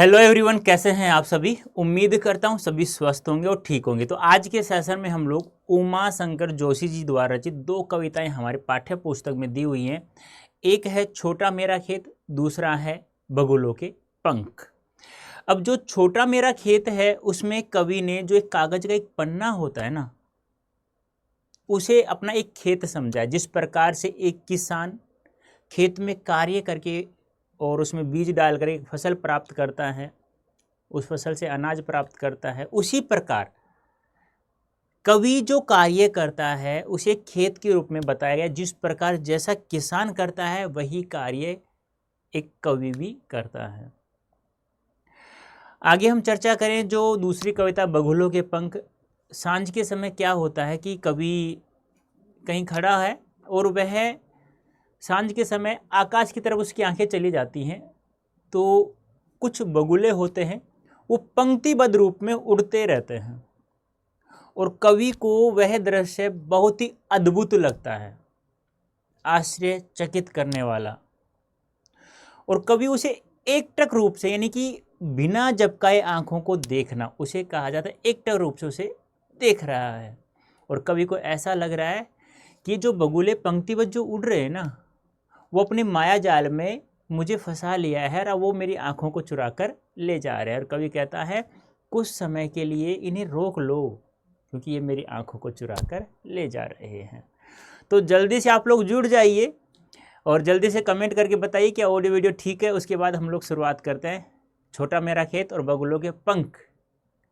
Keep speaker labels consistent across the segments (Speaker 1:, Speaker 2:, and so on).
Speaker 1: Hello everyone, कैसे हैं आप सभी। उम्मीद करता हूं सभी स्वस्थ होंगे और ठीक होंगे। तो आज के सेशन में हम लोग उमा शंकर जोशी जी द्वारा रचित दो कविताएं हमारे पाठ्य पुस्तक में दी हुई हैं। एक है छोटा मेरा खेत, दूसरा है बगुलों के पंख। अब जो छोटा मेरा खेत है उसमें कवि ने जो एक कागज का एक पन्ना होता है ना, उसे अपना एक खेत समझा है। जिस प्रकार से एक किसान खेत में कार्य करके और उसमें बीज डालकर एक फसल प्राप्त करता है, उस फसल से अनाज प्राप्त करता है, उसी प्रकार कवि जो कार्य करता है उसे खेत के रूप में बताया गया। जिस प्रकार जैसा किसान करता है वही कार्य एक कवि भी करता है। आगे हम चर्चा करें जो दूसरी कविता बगुलों के पंख। सांझ के समय क्या होता है कि कवि कहीं खड़ा है और वह सांझ के समय आकाश की तरफ उसकी आंखें चली जाती हैं, तो कुछ बगुले होते हैं वो पंक्तिबद्ध रूप में उड़ते रहते हैं और कवि को वह दृश्य बहुत ही अद्भुत लगता है, आश्चर्यचकित करने वाला। और कवि उसे एकटक रूप से, यानी कि बिना झपकाए आंखों को देखना, उसे कहा जाता है एकटक रूप से उसे देख रहा है। और कवि को ऐसा लग रहा है कि जो बगुले पंक्तिबद्ध जो उड़ रहे हैं ना, वो अपनी माया जाल में मुझे फंसा लिया है और वो मेरी आंखों को चुरा कर ले जा रहे हैं। और कवि कहता है कुछ समय के लिए इन्हें रोक लो, क्योंकि ये मेरी आंखों को चुरा कर ले जा रहे हैं। तो जल्दी से आप लोग जुड़ जाइए और जल्दी से कमेंट करके बताइए कि ऑडियो वीडियो ठीक है। उसके बाद हम लोग शुरुआत करते हैं। छोटा मेरा खेत और बगुलों के पंख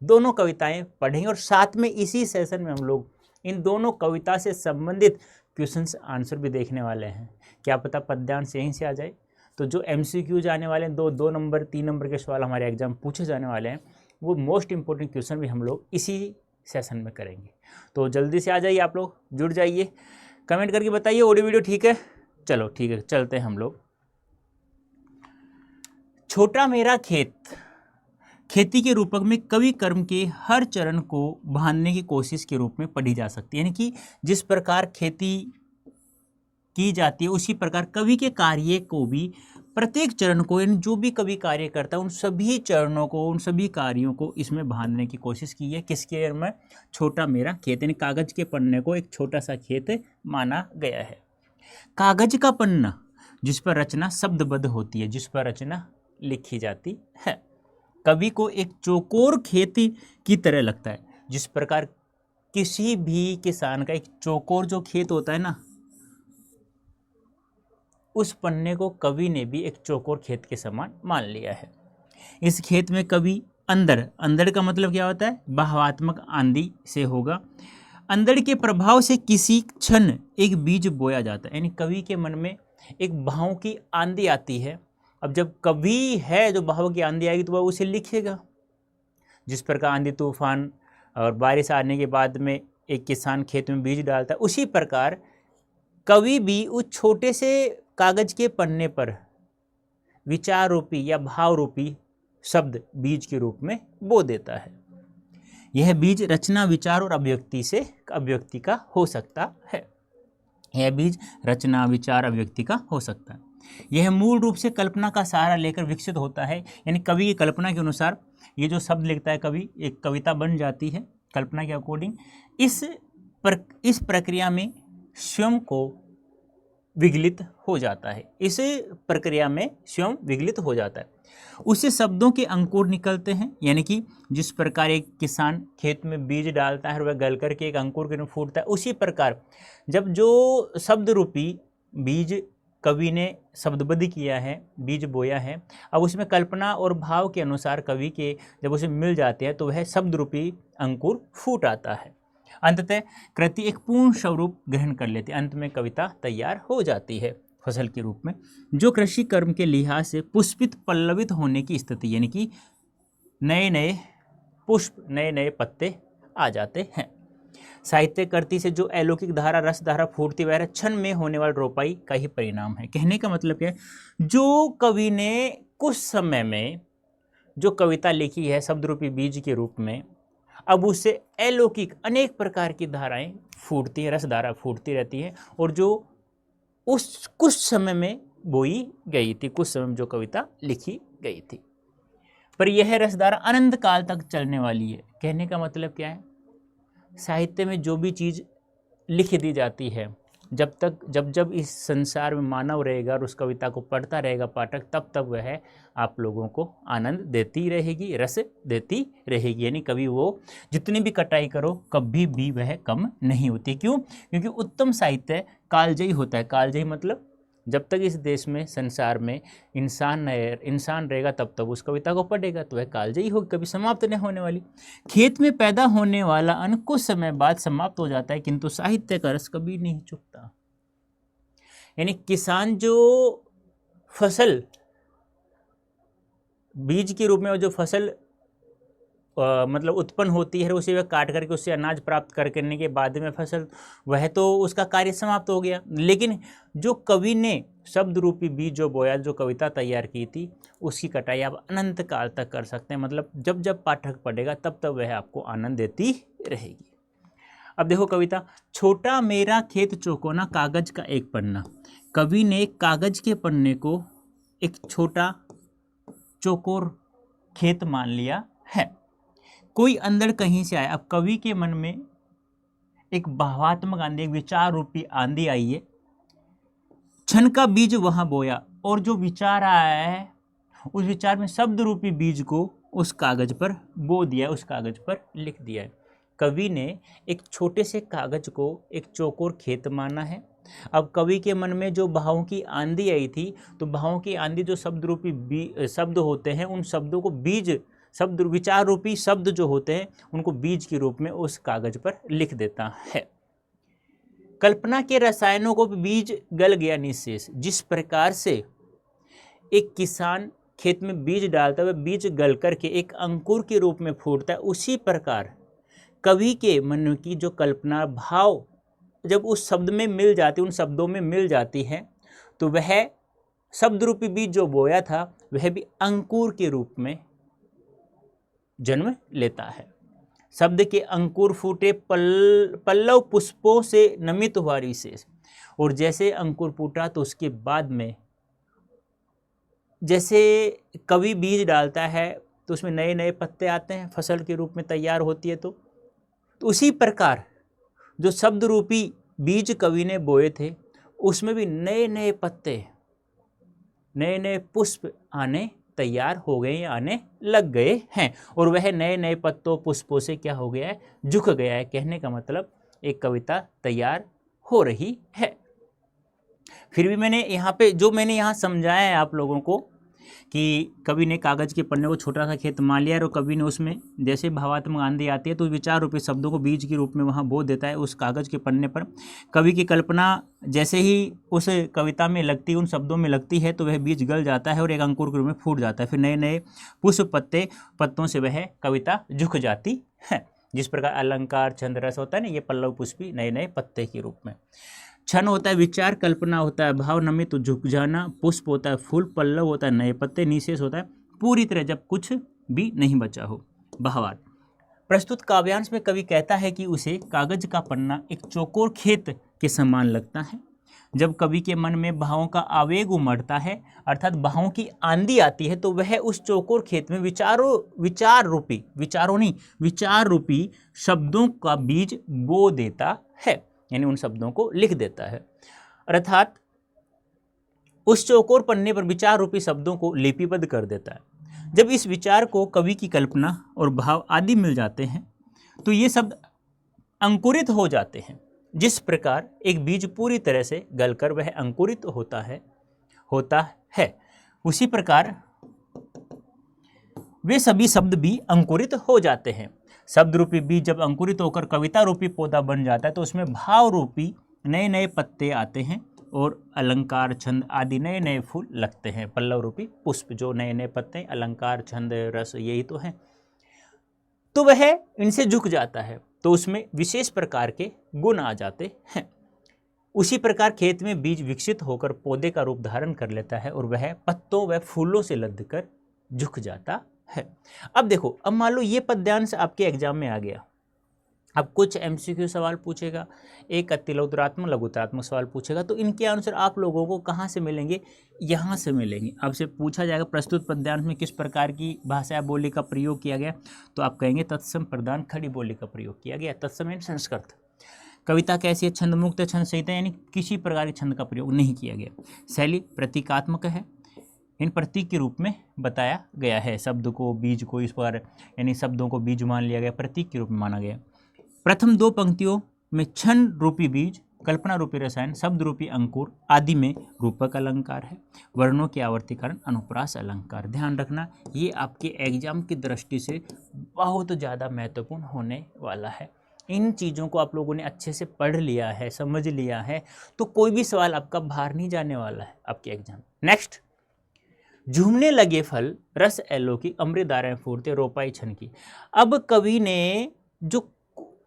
Speaker 1: दोनों कविताएं पढ़ेंगे और साथ में इसी सेशन में हम लोग इन दोनों कविता से संबंधित क्वेश्चंस आंसर भी देखने वाले हैं। क्या पता पद्यांश यहीं से आ जाए। तो जो MCQ आने वाले हैं, दो नंबर 3 नंबर के सवाल हमारे एग्जाम पूछे जाने वाले हैं, वो मोस्ट इंपॉर्टेंट क्वेश्चन भी हम लोग इसी सेशन में करेंगे। तो जल्दी से आ जाइए, आप लोग जुड़ जाइए, कमेंट करके बताइए ऑडियो वीडियो ठीक है। चलो ठीक है, चलते हैं हम लोग। छोटा मेरा खेत खेती के रूपक में कवि कर्म के हर चरण को बांधने की कोशिश के रूप में पढ़ी जा सकती है। यानी कि जिस प्रकार खेती की जाती है उसी प्रकार कवि के कार्य को भी, प्रत्येक चरण को, यानी जो भी कवि कार्य करता है उन सभी चरणों को, उन सभी कार्यों को इसमें बांधने की कोशिश की है। किसके में? छोटा मेरा खेत, यानी कागज के पन्ने को एक छोटा सा खेत माना गया है। कागज का पन्ना जिस पर रचना शब्दबद्ध होती है, जिस पर रचना लिखी जाती है, कवि को एक चौकोर खेती की तरह लगता है। जिस प्रकार किसी भी किसान का एक चौकोर जो खेत होता है ना, उस पन्ने को कवि ने भी एक चौकोर खेत के समान मान लिया है। इस खेत में कवि अंधड़ का मतलब क्या होता है? बहावात्मक आंधी से होगा। अंधड़ के प्रभाव से किसी क्षण एक बीज बोया जाता है, यानी कवि के मन में एक भाव की आंधी आती है। अब जब कवि है जो भाव की आंधी आएगी तो वह उसे लिखेगा। जिस प्रकार आंधी तूफान और बारिश आने के बाद में एक किसान खेत में बीज डालता है, उसी प्रकार कवि भी उस छोटे से कागज के पन्ने पर विचार रूपी या भाव रूपी शब्द बीज के रूप में बो देता है। यह बीज रचना, विचार और अभिव्यक्ति का हो सकता है। यह बीज रचना, विचार, अभिव्यक्ति का हो सकता है। यह मूल रूप से कल्पना का सहारा लेकर विकसित होता है, यानी कवि की कल्पना के अनुसार ये जो शब्द लिखता है कवि, एक कविता बन जाती है कल्पना के अकॉर्डिंग। इस प्रक्रिया में स्वयं को विगलित हो जाता है, इस प्रक्रिया में स्वयं विगलित हो जाता है। उससे शब्दों के अंकुर निकलते हैं, यानी कि जिस प्रकार एक किसान खेत में बीज डालता है और वह गल करके एक अंकुर के रूप में फूटता है, उसी प्रकार जब जो शब्द रूपी बीज कवि ने शब्दबद्ध किया है, बीज बोया है, अब उसमें कल्पना और भाव के अनुसार कवि के जब उसे मिल जाते हैं तो वह शब्द रूपी अंकुर फूट आता है। अंततः कृति एक पूर्ण स्वरूप ग्रहण कर लेती है। अंत में कविता तैयार हो जाती है फसल के रूप में, जो कृषि कर्म के लिहाज से पुष्पित पल्लवित होने की स्थिति, यानी कि नए नए पुष्प, नए नए पत्ते आ जाते हैं। साहित्य कृति से जो अलौकिक धारा, रस धारा फूटती वह क्षण में होने वाली रोपाई का ही परिणाम है। कहने का मतलब क्या है? जो कवि ने कुछ समय में जो कविता लिखी है शब्द रूपी बीज के रूप में, अब उससे अलौकिक अनेक प्रकार की धाराएं फूटती हैं, रस धारा फूटती रहती है, और जो उस कुछ समय में बोई गई थी, कुछ समय में जो कविता लिखी गई थी। पर यह रसधारा अनंत काल तक चलने वाली है। कहने का मतलब क्या है, साहित्य में जो भी चीज़ लिख दी जाती है, जब इस संसार में मानव रहेगा और उस कविता को पढ़ता रहेगा पाठक, तब तक वह आप लोगों को आनंद देती रहेगी, रस देती रहेगी। यानी कभी वो जितनी भी कटाई करो कभी भी वह कम नहीं होती। क्यों? क्योंकि उत्तम साहित्य कालजयी होता है। कालजयी मतलब जब तक इस देश में, संसार में इंसान रहेगा तब तक उस कविता को पढ़ेगा, तो वह कालजयी होगी, कभी समाप्त नहीं होने वाली। खेत में पैदा होने वाला अन्न कुछ समय बाद समाप्त हो जाता है, किंतु साहित्य का रस कभी नहीं चुकता। यानी किसान जो फसल बीज के रूप में जो फसल मतलब उत्पन्न होती है, उसे वह काट करके उससे अनाज प्राप्त करने के बाद में फसल, वह तो उसका कार्य समाप्त हो गया। लेकिन जो कवि ने शब्द रूपी बीज जो बोया, जो कविता तैयार की थी, उसकी कटाई आप अनंत काल तक कर सकते हैं। मतलब जब जब पाठक पढ़ेगा तब तब वह आपको आनंद देती रहेगी। अब देखो कविता, छोटा मेरा खेत चौकोना कागज का एक पन्ना। कवि ने कागज के पन्ने को एक छोटा चौकोर खेत मान लिया है। कोई अंदर कहीं से आया। अब कवि के मन में एक भावात्मक आंधी, एक विचार रूपी आंधी आई है। क्षण का बीज वहां बोया, और जो विचार आया है उस विचार में शब्द रूपी बीज को उस कागज पर बो दिया, उस कागज पर लिख दिया है। कवि ने एक छोटे से कागज को एक चौकोर खेत माना है। अब कवि के मन में जो भावों की आंधी आई थी, तो भावों की आंधी जो शब्द रूपी शब्द होते हैं, उन शब्दों को बीज शब्द, विचार रूपी शब्द जो होते हैं, उनको बीज के रूप में उस कागज पर लिख देता है। कल्पना के रसायनों को बीज गल गया निःशेष। जिस प्रकार से एक किसान खेत में बीज डालता है, वह बीज गल करके एक अंकुर के रूप में फूटता है, उसी प्रकार कवि के मन की जो कल्पना भाव जब उस शब्द में मिल जाती, उन शब्दों में मिल जाती है, तो वह शब्द रूपी बीज जो बोया था वह भी अंकुर के रूप में जन्म लेता है। शब्द के अंकुर फूटे पल्लव पुष्पों से नमित हुआ विशेष। और जैसे अंकुर फूटा तो उसके बाद में जैसे कवि बीज डालता है तो उसमें नए नए पत्ते आते हैं, फसल के रूप में तैयार होती है। तो उसी प्रकार जो शब्द रूपी बीज कवि ने बोए थे, उसमें भी नए नए पत्ते, नए नए पुष्प आने तैयार हो गए, आने लग गए हैं। और वह नए नए पत्तों पुष्पों से क्या हो गया है, झुक गया है। कहने का मतलब एक कविता तैयार हो रही है। फिर भी मैंने यहाँ समझाया है आप लोगों को कि कवि ने कागज के पन्ने को छोटा सा खेत मान लिया, और कवि ने उसमें जैसे भावात्मक आंधी आती है तो विचार रूपी शब्दों को बीज के रूप में वहाँ बो देता है उस कागज के पन्ने पर। कवि की कल्पना जैसे ही उस कविता में लगती, उन शब्दों में लगती है, तो वह बीज गल जाता है और एक अंकुर के रूप में फूट जाता है। फिर नए नए पुष्प पत्तों से वह कविता झुक जाती है। जिस प्रकार अलंकार छंद रस होता है ना, ये पल्लव पुष्पी नए नए पत्ते के रूप में। क्षण होता है विचार, कल्पना होता है भाव, नमित तो झुक जाना, पुष्प होता है फूल, पल्लव होता है नए पत्ते, निशेष होता है पूरी तरह जब कुछ भी नहीं बचा हो। भावार्थ, प्रस्तुत काव्यांश में कवि कहता है कि उसे कागज का पन्ना एक चौकोर खेत के समान लगता है। जब कवि के मन में भावों का आवेग उमड़ता है, अर्थात भावों की आंधी आती है, तो वह उस चौकोर खेत में विचार रूपी शब्दों का बीज बो देता है, यानी उन शब्दों को लिख देता है। अर्थात उस चौकोर पन्ने पर विचार रूपी शब्दों को लिपिबद्ध कर देता है। जब इस विचार को कवि की कल्पना और भाव आदि मिल जाते हैं, तो ये शब्द अंकुरित हो जाते हैं। जिस प्रकार एक बीज पूरी तरह से गलकर वह अंकुरित होता है, उसी प्रकार वे सभी शब्द भी अंकुरित हो जाते हैं। शब्द रूपी बीज जब अंकुरित होकर कविता रूपी पौधा बन जाता है, तो उसमें भाव रूपी नए नए पत्ते आते हैं और अलंकार छंद आदि नए नए फूल लगते हैं। पल्लव रूपी पुष्प, जो नए नए पत्ते, अलंकार छंद रस, यही तो हैं। तो वह इनसे झुक जाता है, तो उसमें विशेष प्रकार के गुण आ जाते हैं। उसी प्रकार खेत में बीज विकसित होकर पौधे का रूप धारण कर लेता है और वह पत्तों व फूलों से लद कर झुक जाता है। अब देखो, अब मान लो ये पद्यांश आपके एग्जाम में आ गया, अब कुछ एमसीक्यू सवाल पूछेगा, एक अतिलोतरात्मक लघुतरात्मक सवाल पूछेगा, तो इनके अनुसार आप लोगों को कहाँ से मिलेंगे, यहाँ से मिलेंगे। आपसे पूछा जाएगा प्रस्तुत पद्यांश में किस प्रकार की भाषा या बोली का प्रयोग किया गया, तो आप कहेंगे तत्सम प्रधान खड़ी बोली का प्रयोग किया गया। तत्सम यानी संस्कृत। कविता कैसी है, छंद मुक्त छंद सहित है, यानी किसी प्रकार के छंद का प्रयोग नहीं किया गया। शैली प्रतीकात्मक है, इन प्रतीक के रूप में बताया गया है। शब्द को बीज को इस पर यानी शब्दों को बीज मान लिया गया, प्रतीक के रूप में माना गया। प्रथम दो पंक्तियों में क्षण रूपी बीज, कल्पना रूपी रसायन, शब्द रूपी अंकुर आदि में रूपक अलंकार है। वर्णों के आवर्तीकरण अनुप्रास अलंकार। ध्यान रखना ये आपके एग्जाम की दृष्टि से बहुत ज़्यादा महत्वपूर्ण होने वाला है। इन चीज़ों को आप लोगों ने अच्छे से पढ़ लिया है, समझ लिया है, तो कोई भी सवाल आपका बाहर नहीं जाने वाला है आपके एग्जाम। नेक्स्ट, झूमने लगे फल रस एलो की अमृत धाराएं फूटते रोपाई छन की। अब कवि ने जो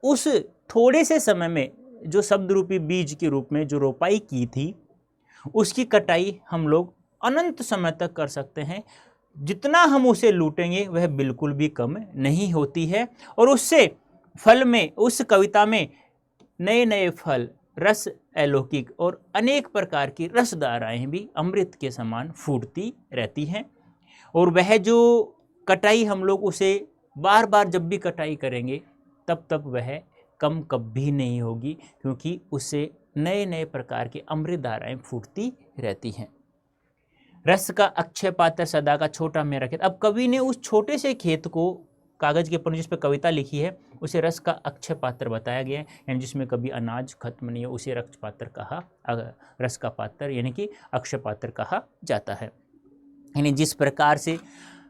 Speaker 1: उस थोड़े से समय में जो शब्द रूपी बीज के रूप में जो रोपाई की थी, उसकी कटाई हम लोग अनंत समय तक कर सकते हैं। जितना हम उसे लूटेंगे वह बिल्कुल भी कम नहीं होती है, और उससे फल में, उस कविता में नए नए फल, रस अलौकिक और अनेक प्रकार की रसधाराएं भी अमृत के समान फूटती रहती हैं। और वह जो कटाई हम लोग उसे बार बार जब भी कटाई करेंगे तब तब वह कम कभी नहीं होगी, क्योंकि उससे नए नए प्रकार की अमृत धाराएं फूटती रहती हैं। रस का अक्षय पात्र सदा का छोटा मेरा खेत। अब कवि ने उस छोटे से खेत को, कागज के पन्ने जिस पर कविता लिखी है, उसे रस का अक्षय पात्र बताया गया है, यानी जिसमें कभी अनाज खत्म नहीं हो, उसे रस पात्र कहा, रस का पात्र यानी कि अक्षय पात्र कहा जाता है। यानी जिस प्रकार से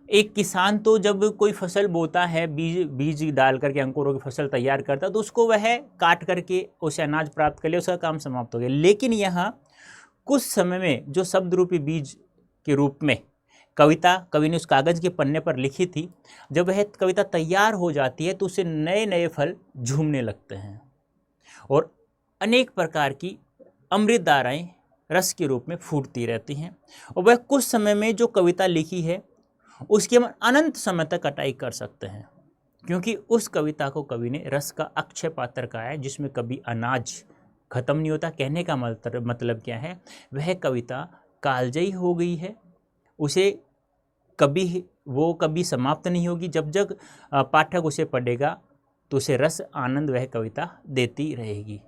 Speaker 1: एक किसान तो जब कोई फसल बोता है, बीज डाल करके अंकुरों की फसल तैयार करता है, तो उसको वह काट करके उसे अनाज प्राप्त कर लिया, उसका काम समाप्त हो गया। लेकिन यहाँ कुछ समय में जो शब्द रूपी बीज के रूप में कवि ने उस कागज के पन्ने पर लिखी थी, जब वह कविता तैयार हो जाती है तो उसे नए नए फल झूमने लगते हैं और अनेक प्रकार की अमृत धाराएं रस के रूप में फूटती रहती हैं। और वह कुछ समय में जो कविता लिखी है उसकी हम अनंत समय तक कटाई कर सकते हैं, क्योंकि उस कविता को कवि ने रस का अक्षय पात्र कहा है, जिसमें कभी अनाज खत्म नहीं होता। कहने का मतलब क्या है, वह कविता कालजयी हो गई है, उसे कभी समाप्त नहीं होगी। जब जब पाठक उसे पढ़ेगा तो उसे रस आनंद वह कविता देती रहेगी।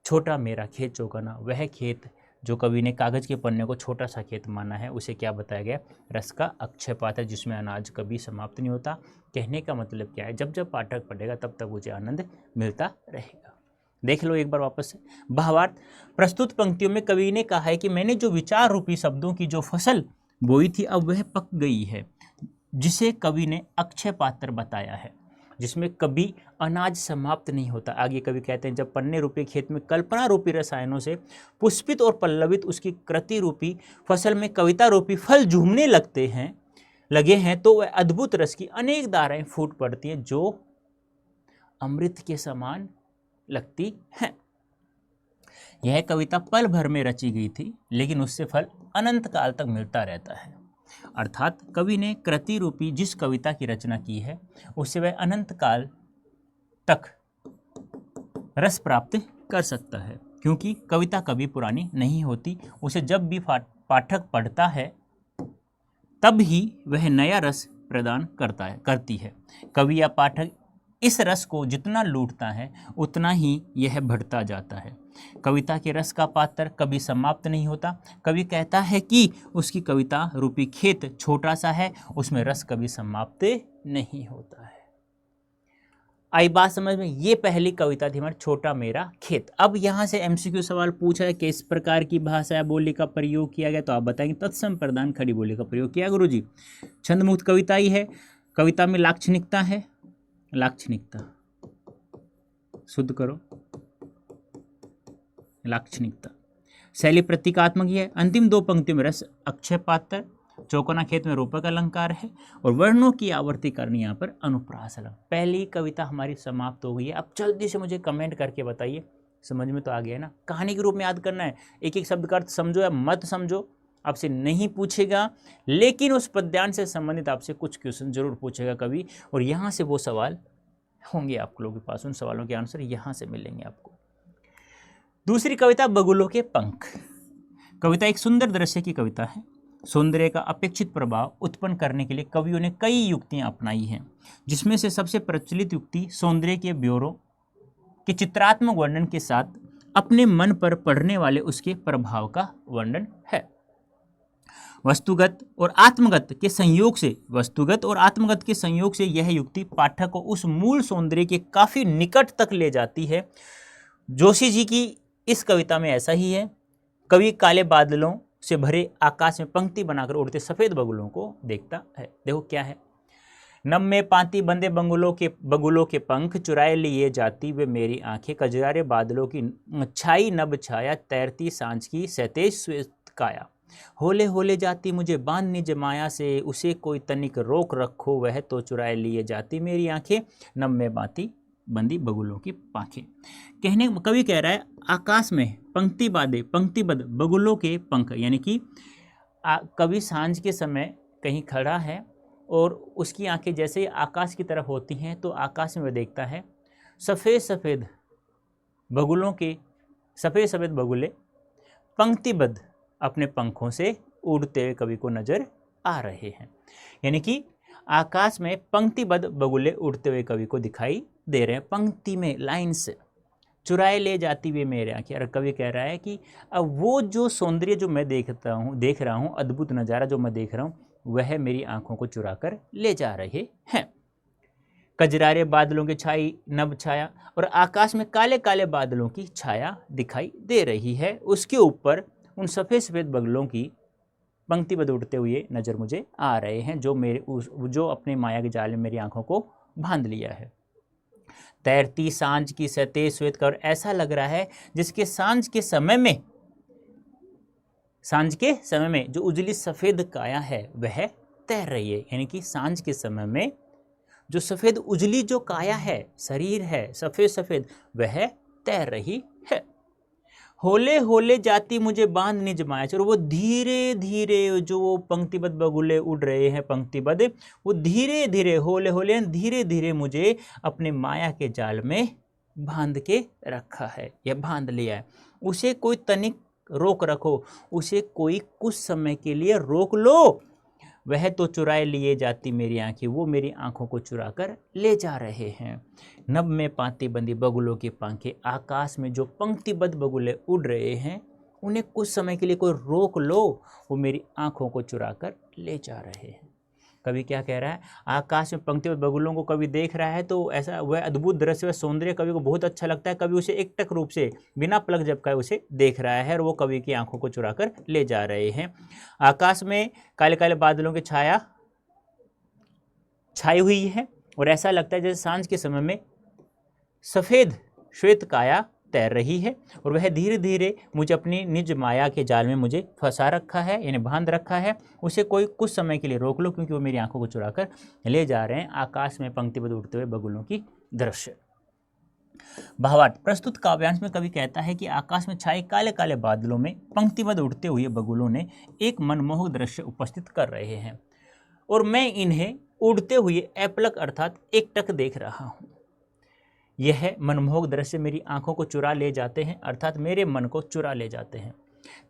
Speaker 1: छोटा मेरा खेत चौकाना, वह खेत जो कवि ने कागज के पन्ने को छोटा सा खेत माना है, उसे क्या बताया गया, रस का अक्षय पात्र, जिसमें अनाज कभी समाप्त नहीं होता। कहने का मतलब क्या है, जब जब पाठक पढ़ेगा तब तक उसे आनंद मिलता रहेगा। देख लो एक बार वापस से भावार्थ। प्रस्तुत पंक्तियों में कवि ने कहा है कि मैंने जो विचार रूपी शब्दों की जो फसल बोई थी अब वह पक गई है, जिसे कवि ने अक्षय पात्र बताया है, जिसमें कभी अनाज समाप्त नहीं होता। आगे कवि कहते हैं, जब पन्ने रूपी खेत में कल्पना रूपी रसायनों से पुष्पित और पल्लवित उसकी कृति रूपी फसल में कविता रूपी फल झूमने लगे हैं, तो वह अद्भुत रस की अनेक धाराएं फूट पड़ती हैं जो अमृत के समान लगती हैं। यह कविता पल भर में रची गई थी, लेकिन उससे फल अनंत काल तक मिलता रहता है। अर्थात कवि ने कृति रूपी जिस कविता की रचना की है उससे वह अनंत काल तक रस प्राप्त कर सकता है, क्योंकि कविता कभी पुरानी नहीं होती। उसे जब भी पाठक पढ़ता है तब ही वह नया रस प्रदान करती है। कवि या पाठक इस रस को जितना लूटता है उतना ही यह बढ़ता जाता है। कविता के रस का पात्र कभी समाप्त नहीं होता। कवि कहता है कि उसकी कविता रूपी खेत छोटा सा है, उसमें रस कभी समाप्त नहीं होता है। आई बात समझ में? ये पहली कविता थी हमारी छोटा मेरा खेत। अब यहाँ से एमसीक्यू सवाल पूछा है किस प्रकार की भाषा या बोली का प्रयोग किया गया, तो आप बताएंगे तत्सम प्रधान खड़ी बोली का प्रयोग किया गुरुजी। छंद मुक्त कविता ही है, कविता में लाक्षणिकता है, लाक्षणिकता शुद्ध करो, लाक्षणिकता। शैली प्रतीकात्मक ही है। अंतिम दो पंक्तियों में रस अक्षय पात्र, चौकोना खेत में रूपक अलंकार है, और वर्णों की आवर्तीकरण यहाँ पर अनुप्रास अलंकार। पहली कविता हमारी समाप्त हो गई है। अब जल्दी से मुझे कमेंट करके बताइए, समझ में तो आ गया ना? कहानी के रूप में याद करना है, एक एक शब्द का अर्थ समझो या मत समझो, आपसे नहीं पूछेगा, लेकिन उस पद्यांश से संबंधित आपसे कुछ क्वेश्चन जरूर पूछेगा कवि, और यहाँ से वो सवाल होंगे आप लोगों के पास, उन सवालों के आंसर यहाँ से मिलेंगे आपको। दूसरी कविता बगुलों के पंख। कविता एक सुंदर दृश्य की कविता है। सौंदर्य का अपेक्षित प्रभाव उत्पन्न करने के लिए कवियों ने कई युक्तियां अपनाई हैं, जिसमें से सबसे प्रचलित युक्ति सौंदर्य के ब्योरों के चित्रात्मक वर्णन के साथ अपने मन पर पड़ने वाले उसके प्रभाव का वर्णन है। वस्तुगत और आत्मगत के संयोग से यह युक्ति पाठक को उस मूल सौंदर्य के काफी निकट तक ले जाती है। जोशी जी की इस कविता में ऐसा ही है। कवि काले बादलों से भरे आकाश में पंक्ति बनाकर उड़ते सफेद बगुलों को देखता है। देखो क्या है, नम में पांति बंदे बगुलों के पंख, चुराए लिए जाती वे मेरी आंखें, कजरारे बादलों की छाई नभ छाया, तैरती सांझ की सतेज श्वेत काया, होले होले जाती मुझे बांध निज माया से, उसे कोई तनिक रोक रखो वह तो चुराए लिए जाती मेरी आंखें, नम में पांति बंदी बगुलों की पांखें। कवि कह रहा है आकाश में पंक्तिबद्ध बगुलों के पंख, यानी कि कवि सांझ के समय कहीं खड़ा है और उसकी आंखें जैसे ही आकाश की तरफ होती हैं तो आकाश में वह देखता है सफ़ेद सफ़ेद बगुले पंक्तिबद्ध अपने पंखों से उड़ते हुए कवि को नजर आ रहे हैं। यानी कि आकाश में पंक्तिबद्ध बगुले उड़ते हुए कवि को दिखाई दे रहे हैं, पंक्ति में, लाइन से। चुराए ले जाती हुई मेरे आंखें। और कवि कह रहा है कि अब वो जो सौंदर्य जो मैं देख रहा हूँ, अद्भुत नज़ारा जो मैं देख रहा हूँ, वह मेरी आंखों को चुरा कर ले जा रहे हैं। कजरारे बादलों की छाई नभ छाया, और आकाश में काले काले बादलों की छाया दिखाई दे रही है, उसके ऊपर उन सफ़ेद सफ़ेद बगुलों की पंक्तिबद्ध उड़ते हुए नज़र मुझे आ रहे हैं, जो अपने माया के जाल में मेरी आंखों को बांध लिया है। तैरती सांझ की सतेज श्वेत का, और ऐसा लग रहा है जिसके सांझ के समय में जो उजली सफ़ेद काया है वह तैर रही है। यानी कि सांझ के समय में जो सफ़ेद उजली जो काया है, शरीर है सफ़ेद सफ़ेद, वह तैर रही है। होले होले जाती मुझे बांध निज माया, और वो धीरे धीरे जो वो पंक्तिबद्ध बगुले उड़ रहे हैं पंक्तिबद्ध, वो धीरे धीरे होले होले धीरे धीरे मुझे अपने माया के जाल में बांध के रखा है, या बांध लिया है। उसे कोई तनिक रोक रखो, उसे कोई कुछ समय के लिए रोक लो, वह तो चुराए लिए जाती मेरी आंखें, वो मेरी आंखों को चुरा कर ले जा रहे हैं। नभ में पांति बंदी बगुलों की पंखें, आकाश में जो पंक्तिबद्ध बगुले उड़ रहे हैं उन्हें कुछ समय के लिए कोई रोक लो, वो मेरी आंखों को चुरा कर ले जा रहे हैं। कवि क्या कह रहा है, आकाश में पंक्तिबद्ध बगुलों को कवि देख रहा है तो ऐसा वह अद्भुत दृश्य, वह सौंदर्य कवि को बहुत अच्छा लगता है। कवि उसे एकटक रूप से बिना पलक झपकाए उसे देख रहा है और वो कवि की आंखों को चुरा कर ले जा रहे हैं। आकाश में काले काले बादलों की छाया छाई हुई है और ऐसा लगता है जैसे सांझ के समय में सफ़ेद श्वेत काया तैर रही है और वह धीरे धीरे मुझे अपनी निज माया के जाल में मुझे फंसा रखा है, यानी बांध रखा है। उसे कोई कुछ समय के लिए रोक लो, क्योंकि वो मेरी आंखों को चुरा कर ले जा रहे हैं। आकाश में पंक्तिबद्ध उड़ते हुए बगुलों की दृश्य। भावार्थ, प्रस्तुत काव्यांश में कवि कहता है कि आकाश में छाए काले काले बादलों में पंक्तिबद्ध उड़ते हुए बगुलों ने एक मनमोहक दृश्य उपस्थित कर रहे हैं और मैं इन्हें उड़ते हुए अपलक अर्थात एकटक देख रहा हूँ। यह मनमोहक दृश्य मेरी आंखों को चुरा ले जाते हैं, अर्थात मेरे मन को चुरा ले जाते हैं।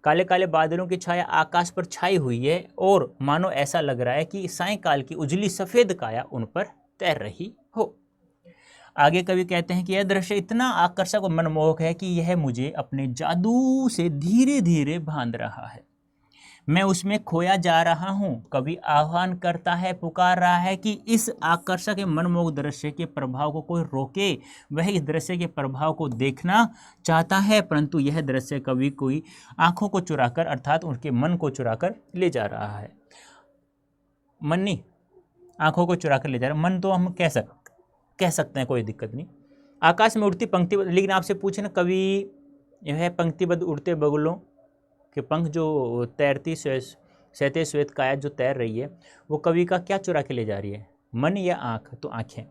Speaker 1: काले काले बादलों की छाया आकाश पर छाई हुई है और मानो ऐसा लग रहा है कि सायंकाल की उजली सफ़ेद काया उन पर तैर रही हो। आगे कवि कहते हैं कि यह दृश्य इतना आकर्षक और मनमोहक है कि यह मुझे अपने जादू से धीरे धीरे बांध रहा है। मैं उसमें खोया जा रहा हूँ। कवि आह्वान करता है, पुकार रहा है कि इस आकर्षक मनमोहक दृश्य के प्रभाव को कोई रोके। वह इस दृश्य के प्रभाव को देखना चाहता है, परंतु यह दृश्य कवि कोई आंखों को चुराकर अर्थात उनके मन को चुराकर ले जा रहा है। मन नहीं, आंखों को चुराकर ले जा रहा है। मन तो हम कह सकते हैं, कोई दिक्कत नहीं। आकाश में उड़ती पंक्तिबद्ध, लेकिन आपसे पूछे ना कवि यह पंक्तिबद्ध उड़ते बगुलों के पंख जो तैरती सतेज श्वेत काया जो तैर रही है, वो कवि का क्या चुरा के ले जा रही है, मन या आँख? तो आँखें।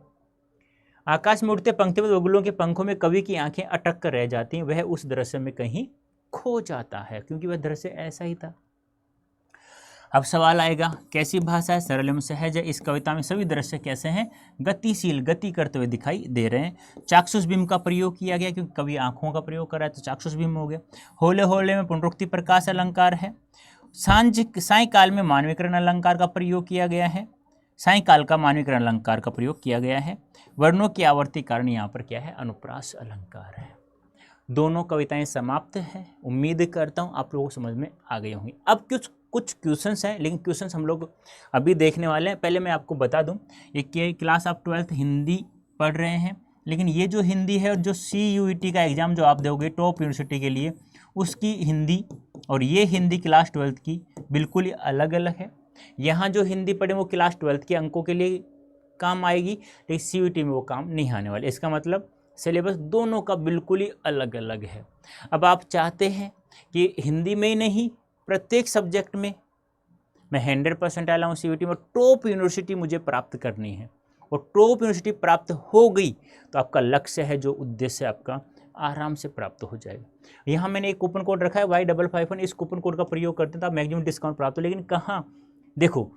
Speaker 1: आकाश में उड़ते पंक्तिबद्ध बगुलों के पंखों में कवि की आंखें अटक कर रह जाती हैं। वह उस दृश्य में कहीं खो जाता है, क्योंकि वह दृश्य ऐसा ही था। अब सवाल आएगा, कैसी भाषा है, सरल एवं सहज है। इस कविता में सभी दृश्य कैसे हैं, गतिशील, गति करते हुए दिखाई दे रहे हैं। चाक्षुष बिंब का प्रयोग किया गया क्योंकि कवि आंखों का प्रयोग कर रहा है तो चाक्षुष बिंब हो गया। होले होले में पुनरुक्ति प्रकाश अलंकार है। सायंकाल में मानवीकरण अलंकार का प्रयोग किया गया है। सायंकाल का मानवीकरण अलंकार का प्रयोग किया गया है। वर्णों की आवर्ती कारण यहाँ पर क्या है, अनुप्रास अलंकार है। दोनों कविताएं समाप्त हैं। उम्मीद करता हूँ आप लोगों को समझ में आ गई होंगी। अब कुछ क्वेश्चंस हैं, लेकिन क्वेश्चंस हम लोग अभी देखने वाले हैं। पहले मैं आपको बता दूं, ये क्लास आप 12th हिंदी पढ़ रहे हैं, लेकिन ये जो हिंदी है और जो CUET का एग्ज़ाम जो आप दोगे टॉप यूनिवर्सिटी के लिए, उसकी हिंदी और ये हिंदी क्लास 12th की बिल्कुल ही अलग अलग है। यहाँ जो हिंदी पढ़े वो क्लास 12th के अंकों के लिए काम आएगी, लेकिन CUET में वो काम नहीं आने वाले। इसका मतलब सिलेबस दोनों का बिल्कुल ही अलग अलग है। अब आप चाहते हैं कि हिंदी में ही नहीं, प्रत्येक सब्जेक्ट में मैं 100% आया हूँ CUET में, टॉप यूनिवर्सिटी मुझे प्राप्त करनी है, और टॉप यूनिवर्सिटी प्राप्त हो गई तो आपका लक्ष्य है, जो उद्देश्य आपका, आराम से प्राप्त हो जाएगा। यहाँ मैंने एक कूपन कोड रखा है Y551, इस कूपन कोड का प्रयोग करते हैं तो आप मैक्सिमम डिस्काउंट प्राप्त हो। लेकिन कहाँ, देखो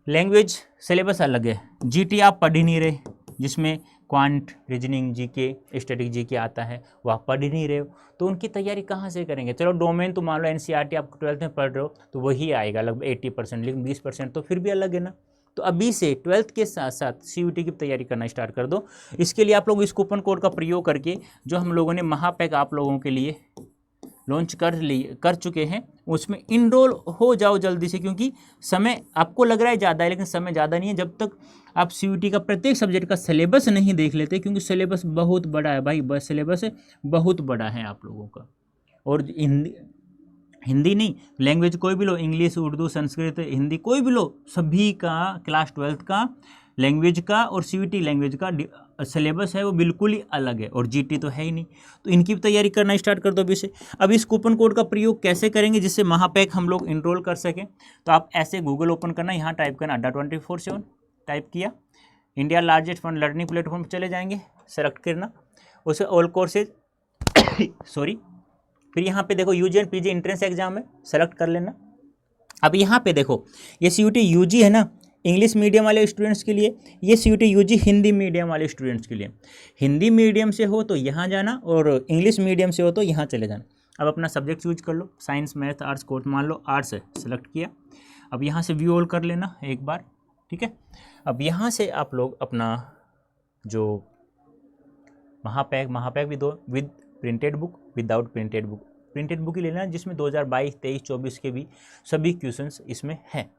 Speaker 1: लैंग्वेज सिलेबस अलग है, GT आप पढ़ ही नहीं रहे, जिसमें quant, reasoning, GK, static GK आता है, वो आप पढ़ ही नहीं रहे हो, तो उनकी तैयारी कहाँ से करेंगे। चलो डोमेन तो मान लो NCERT आप 12th में पढ़ रहे हो तो वही आएगा लगभग 80%, लेकिन 20% तो फिर भी अलग है ना। तो अभी से 12th के साथ साथ CUET की तैयारी करना स्टार्ट कर दो। इसके लिए आप लोग इस कूपन कोड का प्रयोग करके, जो हम लोगों ने महापैक आप लोगों के लिए लॉन्च कर चुके हैं, उसमें इनरोल हो जाओ जल्दी से, क्योंकि समय आपको लग रहा है ज़्यादा है, लेकिन समय ज़्यादा नहीं है जब तक आप CUET का प्रत्येक सब्जेक्ट का सिलेबस नहीं देख लेते, क्योंकि सिलेबस बहुत बड़ा है भाई, बस सिलेबस बहुत बड़ा है आप लोगों का। और हिंदी नहीं, लैंग्वेज कोई भी लो, इंग्लिश, उर्दू, संस्कृत, हिंदी कोई भी लो, सभी का क्लास 12th का लैंग्वेज का और CUET लैंग्वेज का सिलेबस है वो बिल्कुल ही अलग है, और GT तो है ही नहीं। तो इनकी भी तैयारी करना स्टार्ट कर दो अभी से। अब इस कूपन कोड का प्रयोग कैसे करेंगे जिससे महापैक हम लोग इनरोल कर सकें, तो आप ऐसे गूगल ओपन करना, यहाँ टाइप करना Adda247, टाइप किया, India largest fun learning platform पर चले जाएंगे, सेलेक्ट करना, उसे ऑल कोर्सेज सॉरी, फिर यहाँ पे देखो UG and PG entrance exam है, सेलेक्ट कर लेना। अब यहाँ पे देखो ये CUET UG है ना, इंग्लिश मीडियम वाले स्टूडेंट्स के लिए, ये CUET UG हिंदी मीडियम वाले स्टूडेंट्स के लिए। हिंदी मीडियम से हो तो यहाँ जाना, और इंग्लिश मीडियम से हो तो यहाँ चले जाना। अब अपना सब्जेक्ट चूज कर लो, साइंस, मैथ, आर्ट्स, कोर्स, मान लो आर्ट्स है, सेलेक्ट किया। अब यहाँ से व्यू ऑल कर लेना एक बार, ठीक है। अब यहाँ से आप लोग अपना जो महापैक भी दो, with printed book, without printed book, printed book ही लेना जिसमें 2022, 23, 24 के भी सभी क्वेश्चंस इसमें हैं,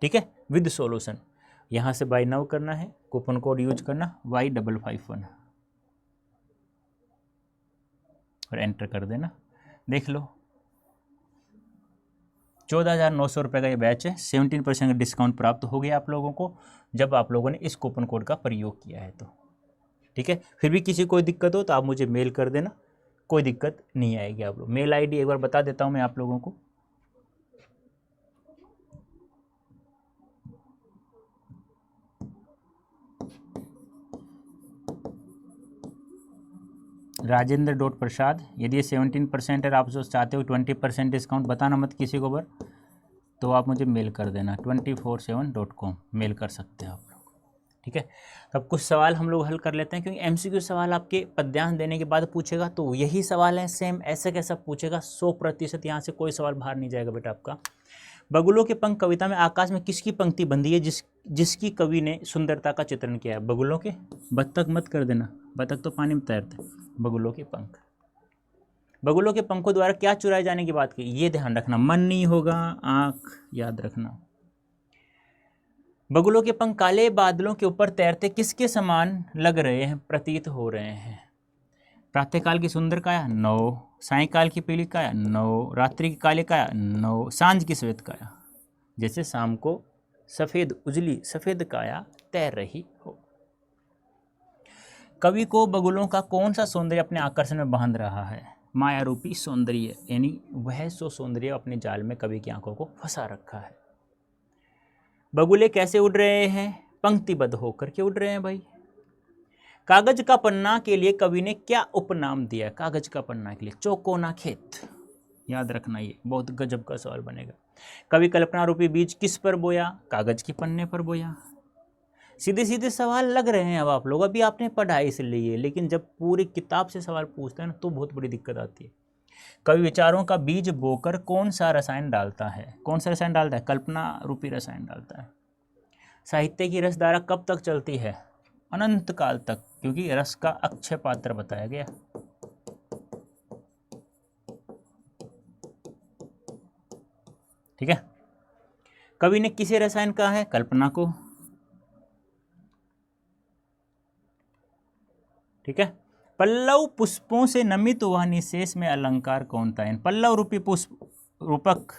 Speaker 1: ठीक है, विद सॉल्यूशन। यहाँ से बाय नाउ करना है, कूपन कोड यूज करना Y551 और एंटर कर देना। देख लो 14,900 रुपये का ये बैच है, 17% का डिस्काउंट प्राप्त हो गया आप लोगों को जब आप लोगों ने इस कूपन कोड का प्रयोग किया है तो, ठीक है। फिर भी किसी कोई दिक्कत हो तो आप मुझे मेल कर देना, कोई दिक्कत नहीं आएगी। आप लोग मेल ID एक बार बता देता हूँ मैं आप लोगों को, Rajendra.Prasad। यदि ये 17% है, आप जो चाहते हो 20% डिस्काउंट, बताना मत किसी को बर, तो आप मुझे मेल कर देना 247.com, मेल कर सकते हैं आप लोग, ठीक है। तब कुछ सवाल हम लोग हल कर लेते हैं, क्योंकि MCQ सवाल आपके पद्यांश देने के बाद पूछेगा, तो यही सवाल है सेम, ऐसे कैसा पूछेगा, 100% यहाँ से कोई सवाल बाहर नहीं जाएगा बेटा आपका। बगुलों के पंख कविता में आकाश में किसकी पंक्ति बंधी है जिसकी कवि ने सुंदरता का चित्रण किया है। बगुलों के, बत्तख मत कर देना, बत्तख तो पानी में तैरते, बगुलों के पंख। बगुलों के पंखों द्वारा क्या चुराए जाने की बात की, ये ध्यान रखना, मन नहीं होगा, आंख याद रखना। बगुलों के पंख काले बादलों के ऊपर तैरते किसके समान लग रहे हैं, प्रतीत हो रहे हैं। प्रातःकाल की सुंदर काया 9, सायंकाल की पीली काया 9, रात्रि की काली काया 9, सांझ की श्वेत काया, जैसे शाम को सफेद उजली सफेद काया तैर रही हो। कवि को बगुलों का कौन सा सौंदर्य अपने आकर्षण में बांध रहा है, माया रूपी सौंदर्य, यानी वह सो सौंदर्य अपने जाल में कवि की आंखों को फंसा रखा है। बगुले कैसे उड़ रहे हैं, पंक्तिबद्ध होकर के उड़ रहे हैं भाई। कागज का पन्ना के लिए कवि ने क्या उपनाम दिया, कागज का पन्ना के लिए चौकोना खेत, याद रखना, ये बहुत गजब का सवाल बनेगा। कवि कल्पना रूपी बीज किस पर बोया? कागज के पन्ने पर बोया। सीधे सीधे सवाल लग रहे हैं अब आप लोग, अभी आपने पढ़ा है इसलिए, लेकिन जब पूरी किताब से सवाल पूछते हैं ना तो बहुत बड़ी दिक्कत आती है। कवि विचारों का बीज बोकर कौन सा रसायन डालता है? कौन सा रसायन डालता है? कल्पना रूपी रसायन डालता है। साहित्य की रसधारा कब तक चलती है? अनंत काल तक, क्योंकि रस का अक्षय पात्र बताया गया। ठीक है। कवि ने किसे रसायन कहा है? कल्पना को। ठीक है। पल्लव पुष्पों से नमित वह निशेष में अलंकार कौन था? पल्लव रूपी पुष्प रूपक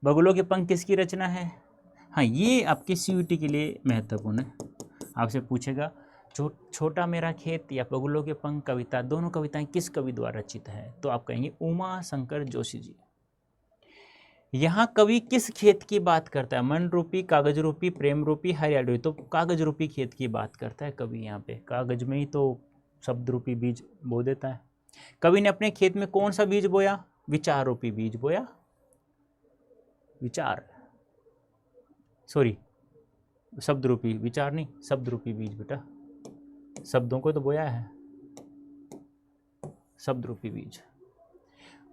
Speaker 1: बगुलों के पंख किसकी रचना है? हाँ, ये आपके सीयूटी के लिए महत्वपूर्ण है। आपसे पूछेगा छोटा मेरा खेत या बगुलों के पंख कविता, दोनों कविताएं किस कवि द्वारा रचित है? तो आप कहेंगे उमा शंकर जोशी जी। यहाँ कवि किस खेत की बात करता है? मन रूपी, कागज रूपी, प्रेम रूपी, हरियाली रूपी। तो कागज रूपी खेत की बात करता है कवि यहाँ पे। कागज में ही तो शब्द रूपी बीज बो देता है। कवि ने अपने खेत में कौन सा बीज बोया? विचार रूपी बीज बोया। विचार, सॉरी, शब्द रूपी, विचार नहीं, शब्द रूपी बीज बेटा, शब्दों को तो बोया है, शब्द रूपी बीज।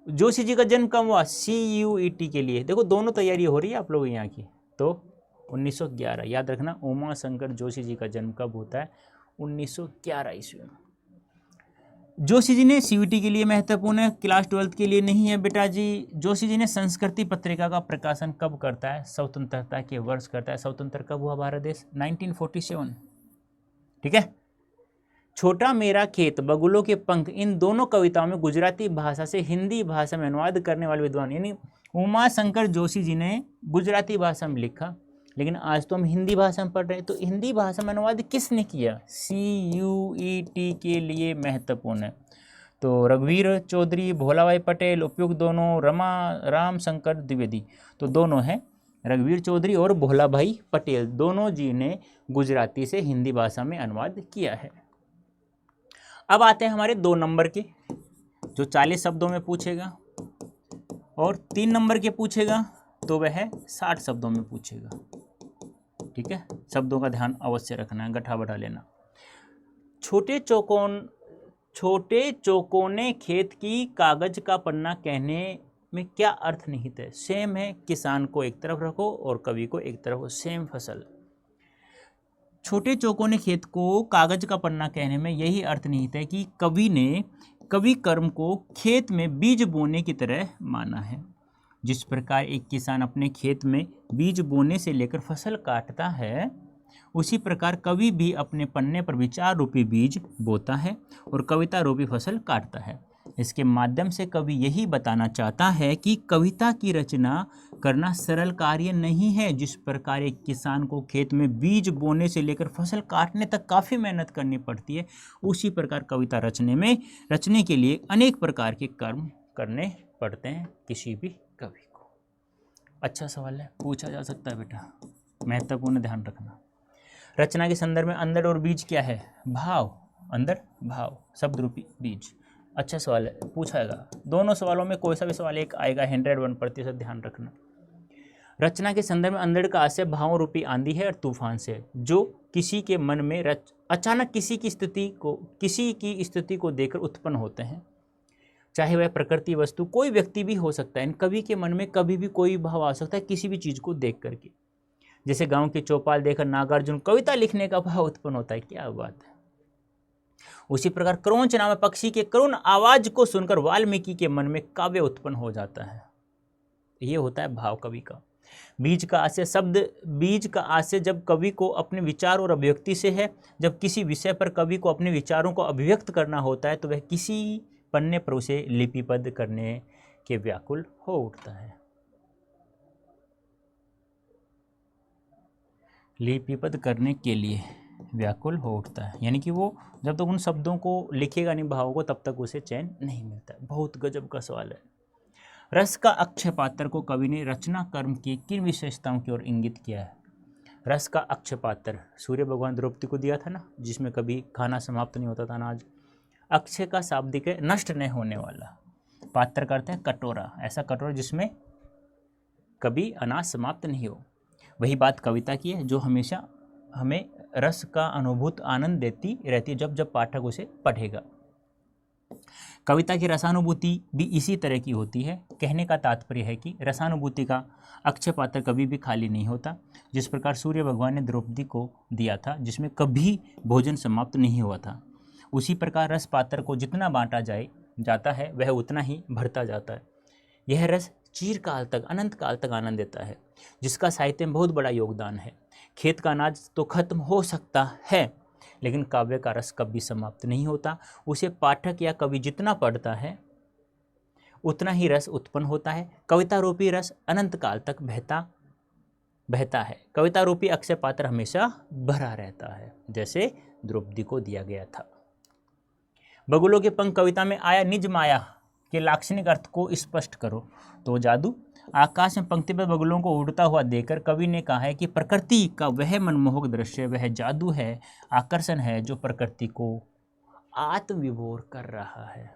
Speaker 1: जोशी जी का जन्म कब हुआ? CUET के लिए। देखो दोनों तैयारी हो रही है आप लोग यहाँ की। तो 1911, याद रखना, उमा शंकर जोशी जी का जन्म कब होता है? 1911 ईस्वी में। जोशी जी ने CUET के लिए महत्वपूर्ण है, क्लास 12 के लिए नहीं है बेटा जी। जोशी जी ने संस्कृति पत्रिका का प्रकाशन कब करता है? स्वतंत्रता के वर्ष करता है। स्वतंत्र कब हुआ भारत देश? 1947। ठीक है। छोटा मेरा खेत, बगुलों के पंख, इन दोनों कविताओं में गुजराती भाषा से हिंदी भाषा में अनुवाद करने वाले विद्वान यानी उमा शंकर जोशी जी ने गुजराती भाषा में लिखा, लेकिन आज तो हम हिंदी भाषा में पढ़ रहे हैं। तो हिंदी भाषा में अनुवाद किसने किया? CUET के लिए महत्वपूर्ण है। तो रघुवीर चौधरी, भोलाभाई पटेल, उपयुक्त दोनों, राम शंकर द्विवेदी। तो दोनों हैं, रघुवीर चौधरी और भोलाभाई पटेल, दोनों जी ने गुजराती से हिंदी भाषा में अनुवाद किया है। अब आते हैं हमारे 2 नंबर के, जो 40 शब्दों में पूछेगा, और 3 नंबर के पूछेगा तो वह 60 शब्दों में पूछेगा। ठीक है, शब्दों का ध्यान अवश्य रखना है, गठा बढ़ा लेना। छोटे चौकोने खेत की कागज का पन्ना कहने में क्या अर्थ निहित है? सेम है, किसान को एक तरफ रखो और कवि को एक तरफ, सेम फसल। छोटे चौकोने खेत को कागज का पन्ना कहने में यही अर्थ निहित है कि कवि ने कवि कर्म को खेत में बीज बोने की तरह माना है। जिस प्रकार एक किसान अपने खेत में बीज बोने से लेकर फसल काटता है, उसी प्रकार कवि भी अपने पन्ने पर विचार रूपी बीज बोता है और कविता रूपी फसल काटता है। इसके माध्यम से कवि यही बताना चाहता है कि कविता की रचना करना सरल कार्य नहीं है। जिस प्रकार एक किसान को खेत में बीज बोने से लेकर फसल काटने तक काफ़ी मेहनत करनी पड़ती है, उसी प्रकार कविता रचने के लिए अनेक प्रकार के कर्म करने पड़ते हैं किसी भी कवि को। अच्छा सवाल है, पूछा जा सकता है बेटा, महत्वपूर्ण, ध्यान रखना। रचना के संदर्भ में अंदर और बीज क्या है? भाव, अंदर भाव, शब्द रूपी बीज। अच्छा सवाल है, पूछाएगा। दोनों सवालों में कोई सा भी सवाल एक आएगा, 101%, ध्यान रखना। रचना के संदर्भ में अंदर का आशय भाव रूपी आंधी है और तूफान से, जो किसी के मन में अचानक किसी की स्थिति को देखकर उत्पन्न होते हैं। चाहे वह प्रकृति, वस्तु, कोई व्यक्ति भी हो सकता है। कवि के मन में कभी भी कोई भाव आ सकता है किसी भी चीज़ को देख करके। जैसे गांव की चौपाल देखकर नागार्जुन कविता लिखने का भाव उत्पन्न होता है, क्या बात है। उसी प्रकार क्रोंच नामक पक्षी के करुण आवाज को सुनकर वाल्मीकि के मन में काव्य उत्पन्न हो जाता है। ये होता है भाव कवि का। बीज का आशय जब कवि को अपने विचार और अभिव्यक्ति से है। जब किसी विषय पर कवि को अपने विचारों को अभिव्यक्त करना होता है तो वह किसी पन्ने पर उसे लिपिबद्ध करने के व्याकुल हो उठता है। लिपिबद्ध करने के लिए व्याकुल हो उठता है, यानी कि वो जब तक उन शब्दों को लिखेगा नहीं भावों को, तब तक उसे चैन नहीं मिलता है। बहुत गजब का सवाल है। रस का अक्षय पात्र को कवि ने रचना कर्म की किन विशेषताओं की ओर इंगित किया है? रस का अक्षय पात्र सूर्य भगवान द्रौपदी को दिया था ना, जिसमें कभी खाना समाप्त नहीं होता था अनाज। अक्षय का शाब्दिक है नष्ट नहीं होने वाला। पात्र का अर्थ है कटोरा, ऐसा कटोरा जिसमें कभी अनाज समाप्त नहीं हो। वही बात कविता की है जो हमेशा हमें रस का अनुभूत आनंद देती रहती है जब जब पाठक उसे पढ़ेगा। कविता की रसानुभूति भी इसी तरह की होती है। कहने का तात्पर्य है कि रसानुभूति का अक्षय पात्र कभी भी खाली नहीं होता। जिस प्रकार सूर्य भगवान ने द्रौपदी को दिया था जिसमें कभी भोजन समाप्त नहीं हुआ था, उसी प्रकार रस पात्र को जितना बांटा जाता है वह उतना ही भरता जाता है। यह रस चिरकाल तक, अनंत काल तक आनंद देता है, जिसका साहित्य में बहुत बड़ा योगदान है। खेत का अनाज तो खत्म हो सकता है, लेकिन काव्य का रस कभी समाप्त नहीं होता। उसे पाठक या कवि जितना पढ़ता है उतना ही रस उत्पन्न होता है। कविता रूपी रस अनंत काल तक बहता है। कविता रूपी अक्षय पात्र हमेशा भरा रहता है, जैसे द्रौपदी को दिया गया था। बगुलों के पंख कविता में आया निज माया के लाक्षणिक अर्थ को स्पष्ट करो। तो जादू। आकाश में पंक्तिबद्ध बगुलों को उड़ता हुआ देखकर कवि ने कहा है कि प्रकृति का वह मनमोहक दृश्य वह जादू है, आकर्षण है जो प्रकृति को आत्मविभोर कर रहा है।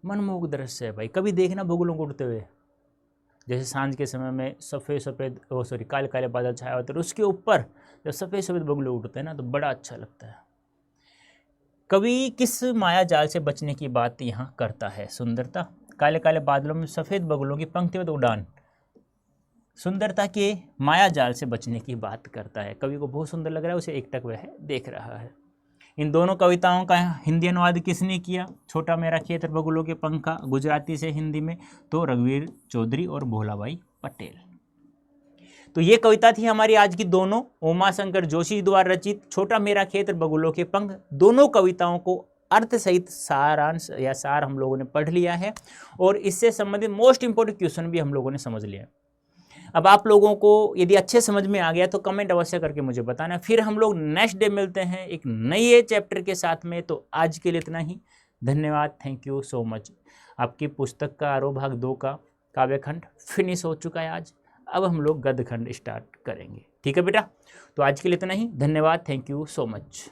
Speaker 1: मनमोहक दृश्य है भाई, कभी देखना बगुलों को उड़ते हुए, जैसे सांझ के समय में काले काले बादल छाए होते हैं, उसके ऊपर जब सफ़ेद सफ़ेद बगुले उड़ते हैं ना तो बड़ा अच्छा लगता है। कवि किस माया जाल से बचने की बात यहाँ करता है? सुंदरता। काले काले बादलों में सफ़ेद बगुलों की पंक्तिबद्ध उड़ान सुंदरता के माया जाल से बचने की बात करता है। कवि को बहुत सुंदर लग रहा है, उसे एकटक वह देख रहा है। इन दोनों कविताओं का हिंदी अनुवाद किसने किया? छोटा मेरा खेत और बगुलों के पंख का गुजराती से हिंदी में तो रघुवीर चौधरी और भोलाबाई पटेल। तो ये कविता थी हमारी आज की दोनों उमाशंकर जोशी द्वारा रचित छोटा मेरा खेत और बगुलों के पंख। दोनों कविताओं को अर्थ सहित सारांश या सार हम लोगों ने पढ़ लिया है और इससे संबंधित मोस्ट इंपोर्टेंट क्वेश्चन भी हम लोगों ने समझ लिया। अब आप लोगों को यदि अच्छे समझ में आ गया तो कमेंट अवश्य करके मुझे बताना। फिर हम लोग नेक्स्ट डे मिलते हैं एक नए चैप्टर के साथ में। तो आज के लिए इतना ही। धन्यवाद, थैंक यू सो मच। आपकी पुस्तक का आरोह भाग 2 का काव्यखंड फिनिश हो चुका है आज। अब हम लोग गद्य खंड स्टार्ट करेंगे, ठीक है बेटा। तो आज के लिए इतना ही। धन्यवाद, थैंक यू सो मच।